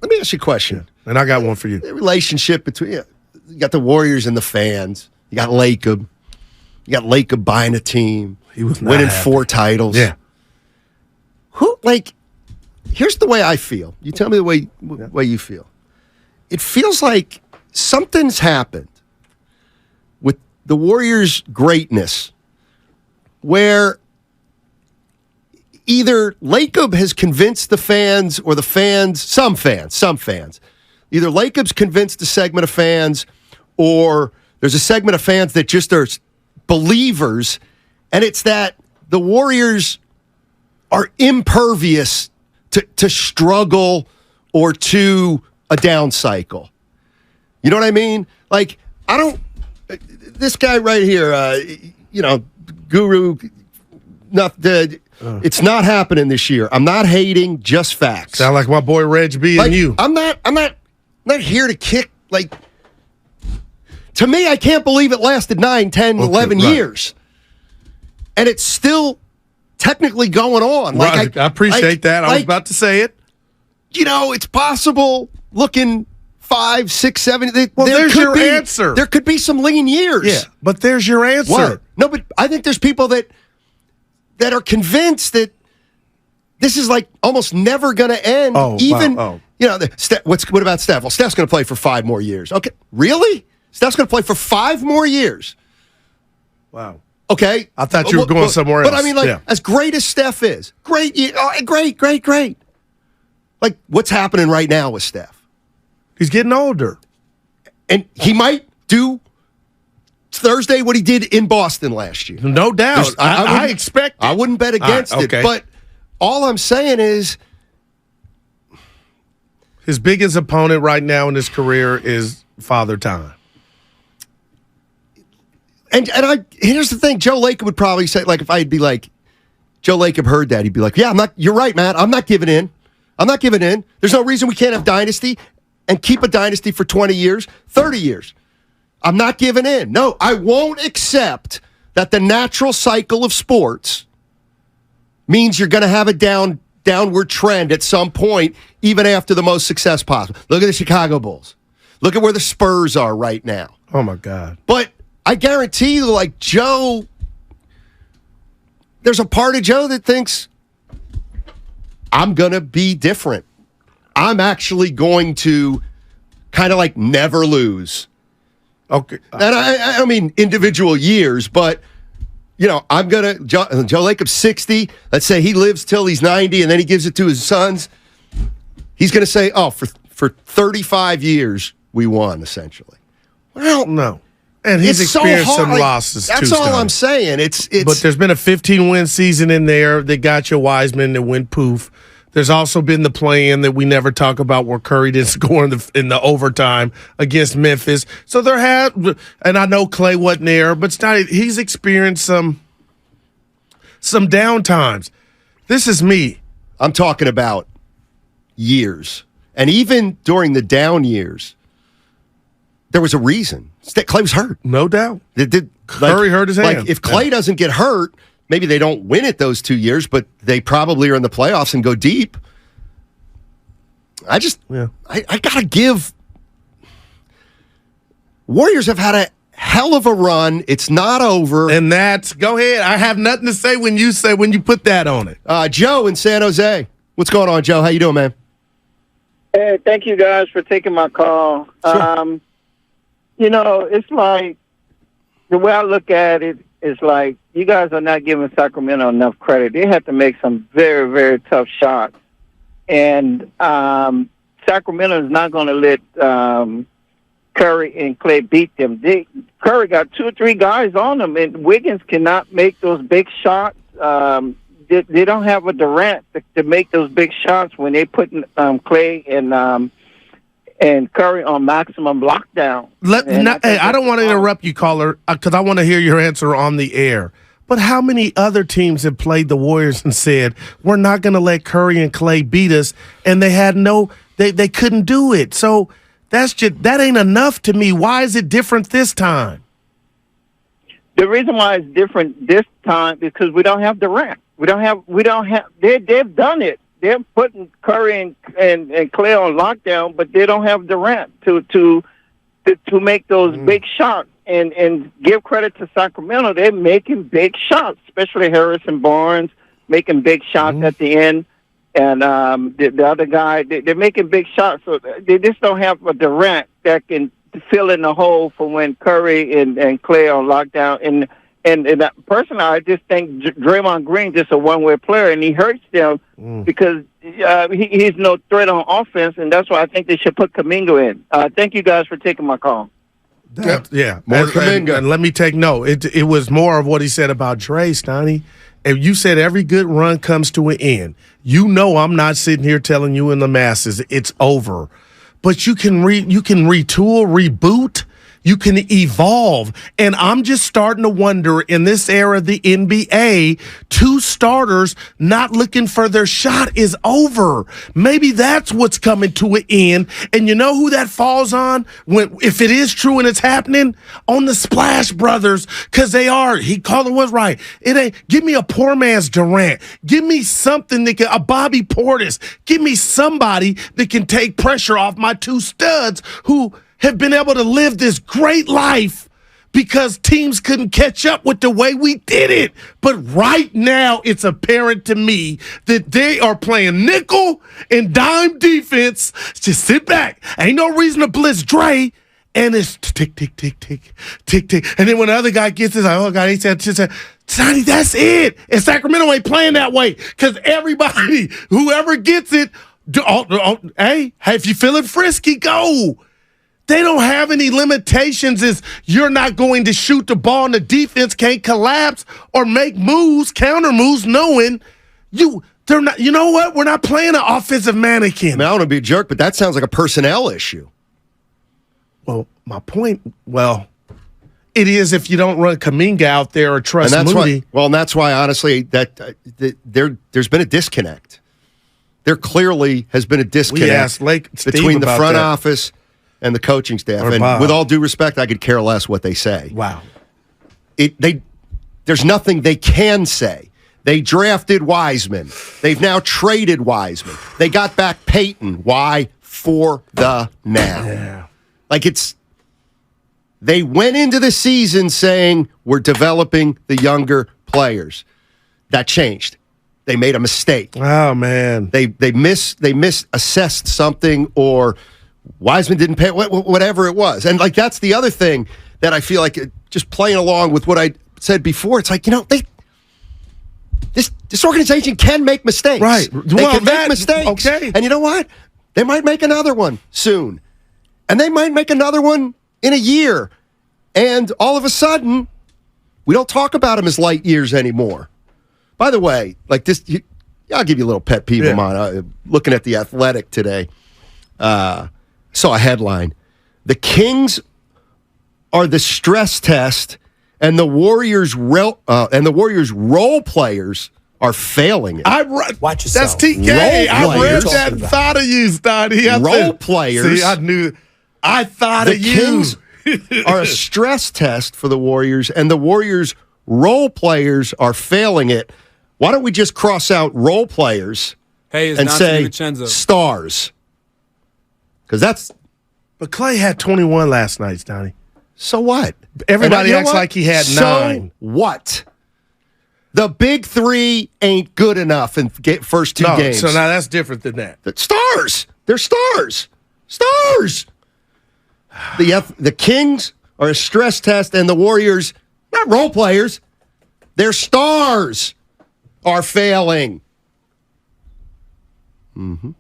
Let me ask you a question. Yeah. And I got one for you. The relationship between you got the Warriors and the fans. You got Lacob. You got Lacob buying a team. He was not winning happy. 4 titles. Yeah. Here's the way I feel. You tell me the way you feel. It feels like something's happened with the Warriors' greatness where either Lacob has convinced the fans or the fans, some fans, either Lacob's convinced a segment of fans or there's a segment of fans that just are believers, and it's that the Warriors are impervious to struggle or to a down cycle. You know what I mean? Like, this guy right here, Guru, it's not happening this year. I'm not hating, just facts. Sound like my boy Reg B and you. I'm not here to kick, to me, I can't believe it lasted 9, 10, 11 years. And it's still technically going on. I appreciate that. I was about to say it. It's possible looking 5, 6, 7. There's your answer. There could be some lean years. Yeah, but there's your answer. What? No, but I think there's people that are convinced that this is almost never going to end. Oh, wow. What about Steph? Well, Steph's going to play for 5 more years. Okay, really? Steph's going to play for 5 more years. Wow. Okay. I thought you were going somewhere else. But I mean, as great as Steph is, great. What's happening right now with Steph? He's getting older. And he might do Thursday what he did in Boston last year. No doubt. I expect it. I wouldn't bet against it. But all I'm saying is his biggest opponent right now in his career is Father Time. And here's the thing, Joe Lacob would probably say, if I'd be Joe Lacob heard that, he'd be like, yeah, you're right, Matt. I'm not giving in. There's no reason we can't have dynasty and keep a dynasty for 20 years, 30 years. I'm not giving in. No, I won't accept that the natural cycle of sports means you're going to have a downward trend at some point, even after the most success possible. Look at the Chicago Bulls. Look at where the Spurs are right now. Oh, my God. But I guarantee you, Joe, there's a part of Joe that thinks, I'm going to be different. I'm actually going to kind of never lose. Okay. And I don't mean individual years, but, I'm going to, Joe Lacob's 60. Let's say he lives till he's 90 and then he gives it to his sons. He's going to say, for 35 years, we won, essentially. Well, no. And he's experienced some losses, too. That's all I'm saying. It's But there's been a 15-win season in there that got your Wiseman that went poof. There's also been the play-in that we never talk about where Curry didn't score in the overtime against Memphis. So and I know Clay wasn't there, but he's experienced some downtimes. This is me. I'm talking about years. And even during the down years, there was a reason. Clay was hurt. No doubt. Curry hurt his hand. If Clay doesn't get hurt, maybe they don't win it those 2 years, but they probably are in the playoffs and go deep. I got to give. Warriors have had a hell of a run. It's not over. And go ahead. I have nothing to say when you put that on it. Joe in San Jose. What's going on, Joe? How you doing, man? Hey, thank you guys for taking my call. Sure. It's the way I look at it is you guys are not giving Sacramento enough credit. They have to make some very, very tough shots. And Sacramento is not going to let Curry and Clay beat them. Curry got 2 or 3 guys on them, and Wiggins cannot make those big shots. They don't have a Durant to make those big shots when they put Clay and Curry on maximum lockdown. I don't want to interrupt you, caller, because I want to hear your answer on the air. But how many other teams have played the Warriors and said, we're not going to let Curry and Clay beat us, and they had they couldn't do it. So that ain't enough to me. Why is it different this time? The reason why it's different this time is because we don't have Durant. They've done it. they're putting Curry and Clay on lockdown, but they don't have Durant to make those big shots. And give credit to Sacramento, they're making big shots, especially Harrison Barnes making big shots at the end. And the other guy, they're making big shots. So they just don't have a Durant that can fill in the hole for when Curry and Clay are on lockdown. And personally, I just think Draymond Green just a one-way player, and he hurts them because he's no threat on offense, and that's why I think they should put Kuminga in. Thank you guys for taking my call. Yeah. More and Kuminga. And let me take note. It was more of what he said about Dre, Steiny. If you said every good run comes to an end, you know I'm not sitting here telling you in the masses it's over. But you can retool, reboot. You can evolve. And I'm just starting to wonder in this era of the NBA, two starters not looking for their shot is over. Maybe that's what's coming to an end. And you know who that falls on? If it is true and it's happening? On the Splash Brothers, because they are. Caller was right. It ain't. Give me a poor man's Durant. Give me something a Bobby Portis. Give me somebody that can take pressure off my two studs who have been able to live this great life because teams couldn't catch up with the way we did it. But right now, it's apparent to me that they are playing nickel and dime defense. Just sit back. Ain't no reason to blitz Dre. And it's tick, tick, tick, tick, tick, tick. And then when the other guy gets it, like, oh, God, he said, Sonny, that's it. And Sacramento ain't playing that way because everybody, whoever gets it, hey, if you feeling frisky, go. They don't have any limitations as you're not going to shoot the ball and the defense can't collapse or make moves, counter moves, knowing they're not. You know what? We're not playing an offensive mannequin. I mean, I don't want to be a jerk, but that sounds like a personnel issue. Well, my point, it is if you don't run Kuminga out there or trust Moody. And that's why, honestly, there's been a disconnect. There clearly has been a disconnect between the front office and the coaching staff. And with all due respect, I could care less what they say. Wow. There's nothing they can say. They drafted Wiseman. They've now traded Wiseman. They got back Peyton. Why? For the now. Yeah. They went into the season saying we're developing the younger players. That changed. They made a mistake. Oh, man. They misassessed something, or Wiseman didn't pay, whatever it was. And that's the other thing that I feel like, just playing along with what I said before, it's like, this organization can make mistakes. Right. They can make mistakes. Okay. And you know what? They might make another one soon. And they might make another one in a year. And all of a sudden, we don't talk about them as light years anymore. By the way, I'll give you a little pet peeve of mine. Looking at The Athletic today, saw a headline. The Kings are the stress test, and the Warriors role players are failing it. Watch yourself. That's TK. I read that and thought of you, Steiny. Role players. See, I knew. I thought of you. The Kings are a stress test for the Warriors, and the Warriors role players are failing it. Why don't we just cross out role players and say stars? Because that's. But Clay had 21 last night, Steiny. So what? Everybody acts like he had 9. So what? The big three ain't good enough in first two games. So now that's different than that. Stars. They're stars. Stars. The Kings are a stress test, and the Warriors, not role players, they're stars, are failing. Mm-hmm.